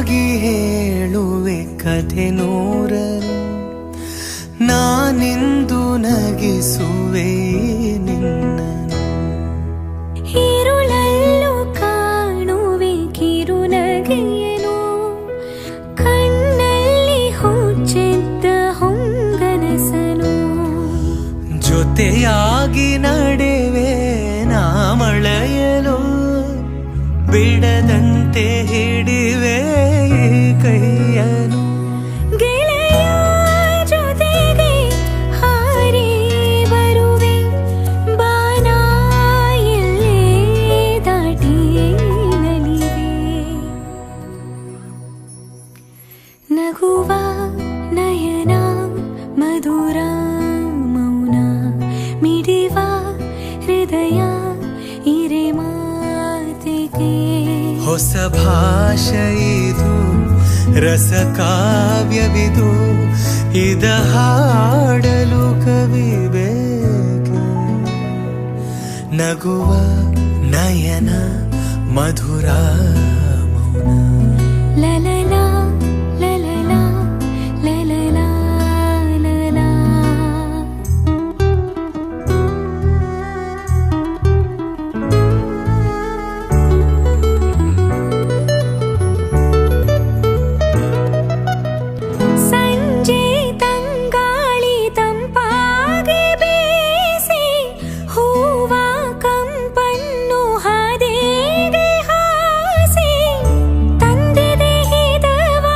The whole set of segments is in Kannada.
ಜೊತೆಯಾಗಿ ಹೇಳುವೆ ಕಥೆ ನೂರನು, ನಾನಿಂದು ನಗಿಸುವೆ ನಿನ್ನನು. ഇരുളಲ್ಲೂ ಕಾಣುವೆ ಕಿರುನಗೆಯನು, ಕಣ್ಣಲ್ಲಿ ಹುಚ್ಚೆದ್ದ ಹೊಂಗನಸನು. ಜೊತೆಯಾಗಿ ನಡೆವೆ ನಾ ಮಳೆಯಲು, ಬಿಡದಂತೆ ಹಿಡಿವೆ ಕೈಯನು. ಗೆಳೆಯ ಜೊತೆಗೆ ಹಾರಿ ಬರುವೆ, ಬಾನ ಎಲ್ಲೇ ದಾಟಿ ನಲಿವೆ. ನಗುವ ನಯನ ಮಧುರ ಮೌನ, ಮಿಡಿವ ಹೃದಯ ಇರೆ ಮಾತಿಗೆ. ಹೊಸ ಭಾಷೆ ಇದು, ರಸ ಕಾವ್ಯವಿದು, ಇದ ಹಾಡಲು ಕವಿ ಬೇಕು. ನಗುವ ನಯನ ಮಧುರ ಮೌನ. ಲಲಲ ಲಲಲ ಲಲಲ ಲಲ. ಸಂಜೆ ತಂಗಾಳಿ ತಂಪಾಗಿ ಬೀಸಿ, ಹೂವ ಕಂಪನ್ನು ಹಾದಿಗೆ ಹಾಸಿ, ತಂದಿದೆ ಹಿತವ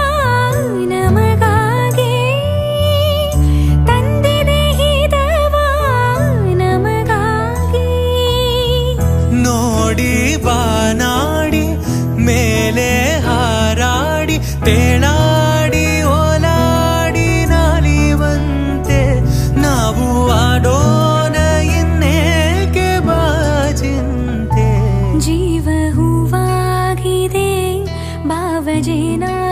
ನಮಗಾಗಿ, ತಂದಿದೆ ಹಿತವ ನಮಗಾಗಿ. ನೋಡಿ ಬಾನಾಡಿ ಮೇಲೆ ಹಾರಾಡಿ, ತೇಲಾಡಿ ಓಲಾಡಿ ನಾಲಿವಂತೆ, ನಾವು ಆಡೋಣ ಇನ್ನೇಕೆ ಬಾಜಿಂತೆ. ಜೀವ ಹೂವಾಗಿದೆ, ಭಾವಜೇನಾಗಿದೆ,